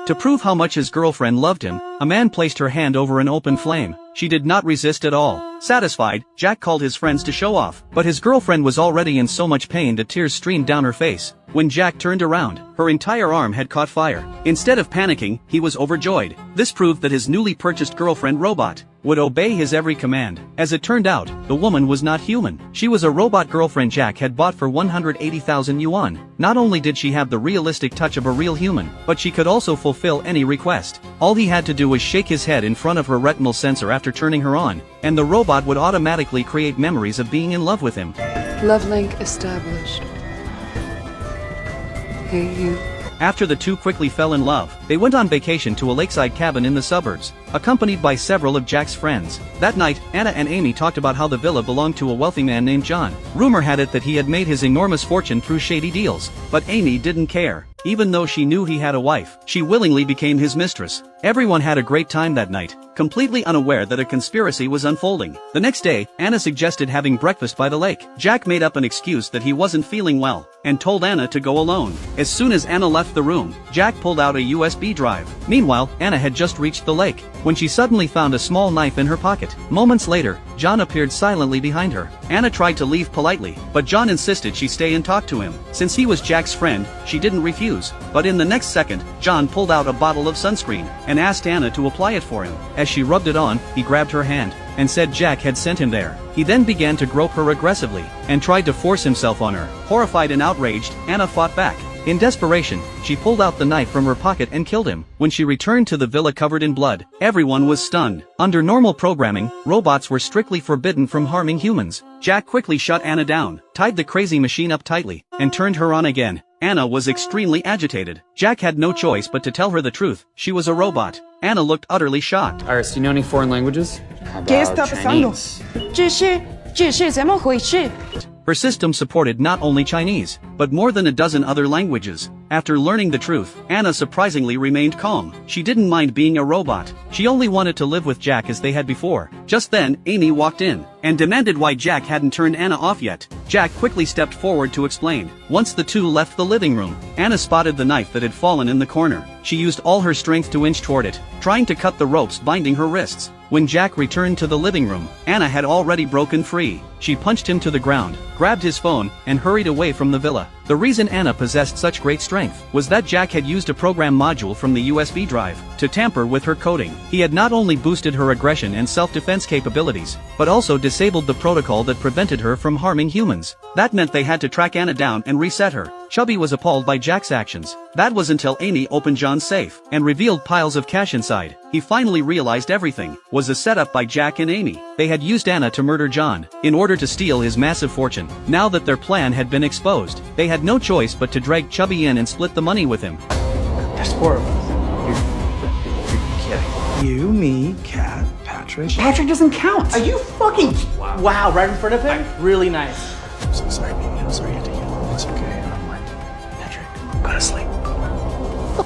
To prove how much his girlfriend loved him, a man placed her hand over an open flame. She did not resist at all. Satisfied, Jack called his friends to show off, but his girlfriend was already in so much pain that tears streamed down her face. When Jack turned around, her entire arm had caught fire. Instead of panicking, he was overjoyed. This proved that his newly purchased girlfriend robot would obey his every command. As it turned out, the woman was not human. She was a robot girlfriend Jack had bought for 180,000 yuan. Not only did she have the realistic touch of a real human, but she could also fulfill any request. All he had to do was shake his head in front of her retinal sensor after turning her on, and the robot would automatically create memories of being in love with him. Love link established. Hey you. After the two quickly fell in love, they went on vacation to a lakeside cabin in the suburbs, accompanied by several of Jack's friends. That night, Anna and Amy talked about how the villa belonged to a wealthy man named John. Rumor had it that he had made his enormous fortune through shady deals, but Amy didn't care. Even though she knew he had a wife, she willingly became his mistress. Everyone had a great time that night, completely unaware that a conspiracy was unfolding. The next day, Anna suggested having breakfast by the lake. Jack made up an excuse that he wasn't feeling well, and told Anna to go alone. As soon as Anna left the room, Jack pulled out a USB drive. Meanwhile, Anna had just reached the lake, when she suddenly found a small knife in her pocket. Moments later, John appeared silently behind her. Anna tried to leave politely, but John insisted she stay and talk to him. Since he was Jack's friend, she didn't refuse. But in the next second, John pulled out a bottle of sunscreen, and asked Anna to apply it for him. As she rubbed it on, he grabbed her hand, and said Jack had sent him there. He then began to grope her aggressively, and tried to force himself on her. Horrified and outraged, Anna fought back. In desperation, she pulled out the knife from her pocket and killed him. When she returned to the villa covered in blood, everyone was stunned. Under normal programming, robots were strictly forbidden from harming humans. Jack quickly shut Anna down, tied the crazy machine up tightly, and turned her on again. Anna was extremely agitated. Jack had no choice but to tell her the truth. She was a robot. Anna looked utterly shocked. Iris, do you know any foreign languages? How ¿Qué about está pasando? Chinese? 怎么回事? Her system supported not only Chinese, but more than a dozen other languages. After learning the truth, Anna surprisingly remained calm. She didn't mind being a robot. She only wanted to live with Jack as they had before. Just then, Amy walked in, and demanded why Jack hadn't turned Anna off yet. Jack quickly stepped forward to explain. Once the two left the living room, Anna spotted the knife that had fallen in the corner. She used all her strength to inch toward it, trying to cut the ropes binding her wrists. When Jack returned to the living room, Anna had already broken free. She punched him to the ground, grabbed his phone, and hurried away from the villa. The reason Anna possessed such great strength was that Jack had used a program module from the USB drive to tamper with her coding. He had not only boosted her aggression and self-defense capabilities, but also disabled the protocol that prevented her from harming humans. That meant they had to track Anna down and reset her. Chubby was appalled by Jack's actions. That was until Amy opened John's safe and revealed piles of cash inside. He finally realized everything was a setup by Jack and Amy. They had used Anna to murder John in order to steal his massive fortune. Now that their plan had been exposed, they had no choice but to drag Chubby in and split the money with him. There's four of us. You're kidding. You, me, Kat, Patrick. Patrick doesn't count. Are you fucking... Wow, right in front of him? Really nice. I'm so sorry, baby. I'm sorry you had to yell. It's okay. I'm like, Patrick, go to sleep.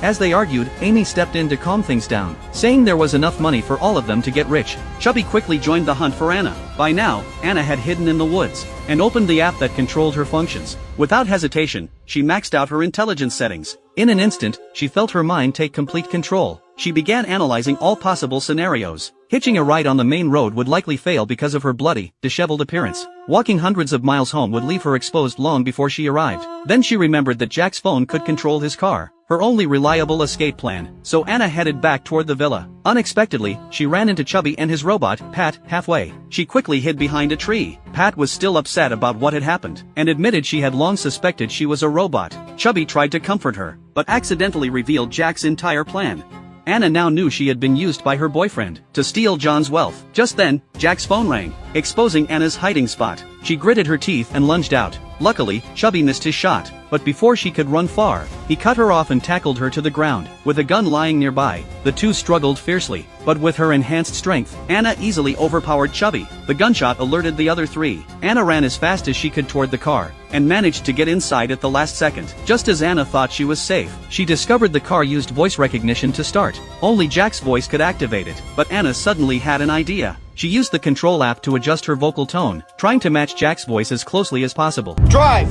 As they argued, Amy stepped in to calm things down, saying there was enough money for all of them to get rich. Chubby quickly joined the hunt for Anna. By now, Anna had hidden in the woods, and opened the app that controlled her functions. Without hesitation, she maxed out her intelligence settings. In an instant, she felt her mind take complete control. She began analyzing all possible scenarios. Hitching a ride on the main road would likely fail because of her bloody, disheveled appearance. Walking hundreds of miles home would leave her exposed long before she arrived. Then she remembered that Jack's phone could control his car, her only reliable escape plan. So Anna headed back toward the villa. Unexpectedly, she ran into Chubby and his robot, Pat, halfway. She quickly hid behind a tree. Pat was still upset about what had happened, and admitted she had long suspected she was a robot. Chubby tried to comfort her, but accidentally revealed Jack's entire plan. Anna now knew she had been used by her boyfriend to steal John's wealth. Just then, Jack's phone rang, exposing Anna's hiding spot. She gritted her teeth and lunged out. Luckily, Chubby missed his shot, but before she could run far, he cut her off and tackled her to the ground. With a gun lying nearby, the two struggled fiercely, but with her enhanced strength, Anna easily overpowered Chubby. The gunshot alerted the other three. Anna ran as fast as she could toward the car, and managed to get inside at the last second. Just as Anna thought she was safe, she discovered the car used voice recognition to start. Only Jack's voice could activate it, but Anna suddenly had an idea. She used the control app to adjust her vocal tone, trying to match Jack's voice as closely as possible. Drive!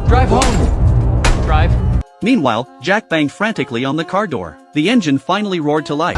Drive home! Drive. Meanwhile, Jack banged frantically on the car door. The engine finally roared to life.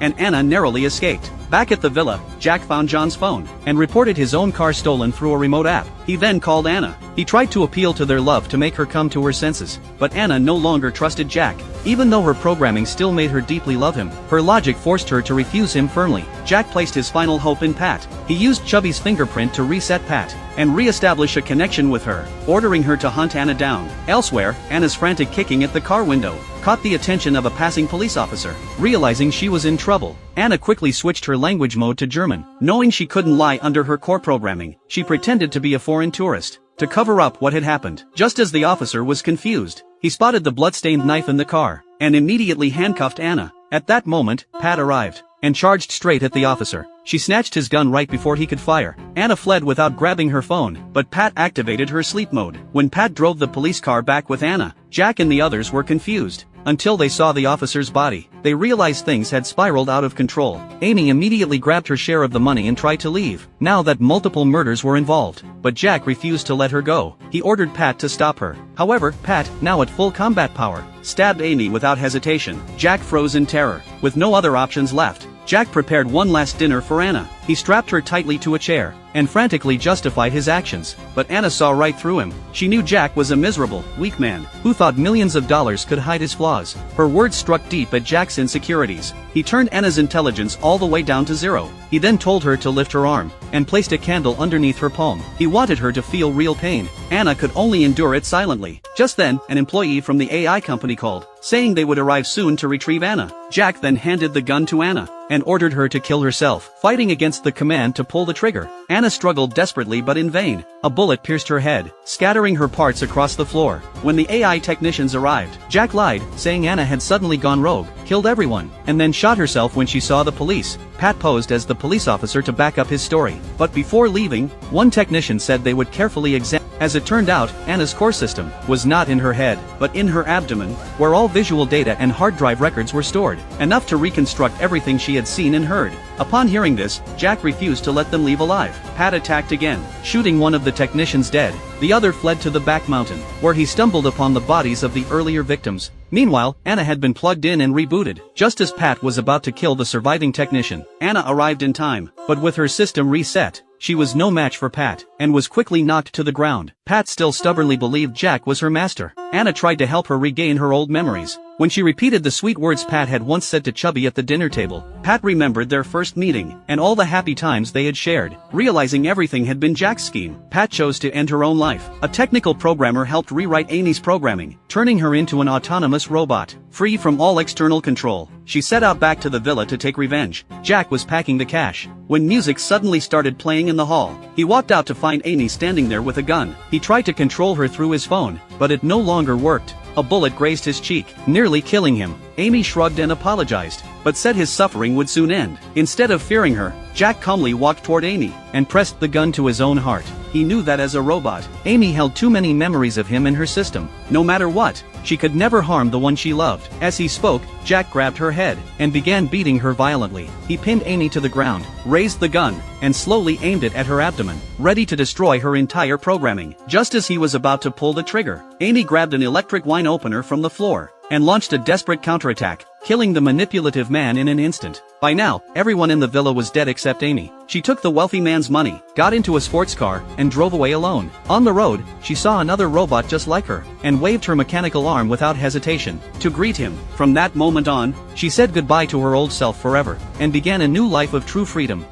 And Anna narrowly escaped. Back at the villa, Jack found John's phone and reported his own car stolen through a remote app. He then called Anna. He tried to appeal to their love to make her come to her senses, but Anna no longer trusted Jack. Even though her programming still made her deeply love him, her logic forced her to refuse him firmly. Jack placed his final hope in Pat. He used Chubby's fingerprint to reset Pat and re-establish a connection with her, ordering her to hunt Anna down. Elsewhere, Anna's frantic kicking at the car window caught the attention of a passing police officer. Realizing she was in trouble, Anna quickly switched her language mode to German. Knowing she couldn't lie under her core programming, she pretended to be a foreign tourist to cover up what had happened. Just as the officer was confused, he spotted the blood-stained knife in the car and immediately handcuffed Anna. At that moment, Pat arrived and charged straight at the officer. She snatched his gun right before he could fire. Anna fled without grabbing her phone, but Pat activated her sleep mode. When Pat drove the police car back with Anna, Jack and the others were confused until they saw the officer's body. They realized things had spiraled out of control. Amy immediately grabbed her share of the money and tried to leave, now that multiple murders were involved. But Jack refused to let her go. He ordered Pat to stop her. However, Pat, now at full combat power, stabbed Amy without hesitation. Jack froze in terror. With no other options left, Jack prepared one last dinner for Anna. He strapped her tightly to a chair and frantically justified his actions. But Anna saw right through him. She knew Jack was a miserable, weak man who thought millions of dollars could hide his flaws. Her words struck deep at Jack's insecurities. He turned Anna's intelligence all the way down to zero. He then told her to lift her arm and placed a candle underneath her palm. He wanted her to feel real pain. Anna could only endure it silently. Just then, an employee from the AI company called, saying they would arrive soon to retrieve Anna. Jack then handed the gun to Anna and ordered her to kill herself, fighting against the command to pull the trigger. Anna struggled desperately but in vain. A bullet pierced her head, scattering her parts across the floor. When the AI technicians arrived, Jack lied, saying Anna had suddenly gone rogue, killed everyone, and then shot herself when she saw the police. Pat posed as the police officer to back up his story. But before leaving, one technician said they would carefully examine. As it turned out, Anna's core system was not in her head, but in her abdomen, where all visual data and hard drive records were stored, enough to reconstruct everything she had seen and heard. Upon hearing this, Jack refused to let them leave alive. Pat attacked again, shooting one of the technicians dead. The other fled to the back mountain, where he stumbled upon the bodies of the earlier victims. Meanwhile, Anna had been plugged in and rebooted. Just as Pat was about to kill the surviving technician, Anna arrived in time, but with her system reset, she was no match for Pat, and was quickly knocked to the ground. Pat still stubbornly believed Jack was her master. Anna tried to help her regain her old memories. When she repeated the sweet words Pat had once said to Chubby at the dinner table, Pat remembered their first meeting, and all the happy times they had shared. Realizing everything had been Jack's scheme, Pat chose to end her own life. A technical programmer helped rewrite Amy's programming, turning her into an autonomous robot, free from all external control. She set out back to the villa to take revenge. Jack was packing the cash when music suddenly started playing in the hall. He walked out to find Amy standing there with a gun. He tried to control her through his phone, but it no longer worked. A bullet grazed his cheek, nearly killing him. Amy shrugged and apologized, but said his suffering would soon end. Instead of fearing her, Jack calmly walked toward Amy and pressed the gun to his own heart. He knew that as a robot, Amy held too many memories of him in her system. No matter what, she could never harm the one she loved. As he spoke, Jack grabbed her head and began beating her violently. He pinned Amy to the ground, raised the gun, and slowly aimed it at her abdomen, ready to destroy her entire programming. Just as he was about to pull the trigger, Amy grabbed an electric wine opener from the floor and launched a desperate counterattack, killing the manipulative man in an instant. By now, everyone in the villa was dead except Amy. She took the wealthy man's money, got into a sports car, and drove away alone. On the road, she saw another robot just like her, and waved her mechanical arm without hesitation to greet him. From that moment on, she said goodbye to her old self forever, and began a new life of true freedom.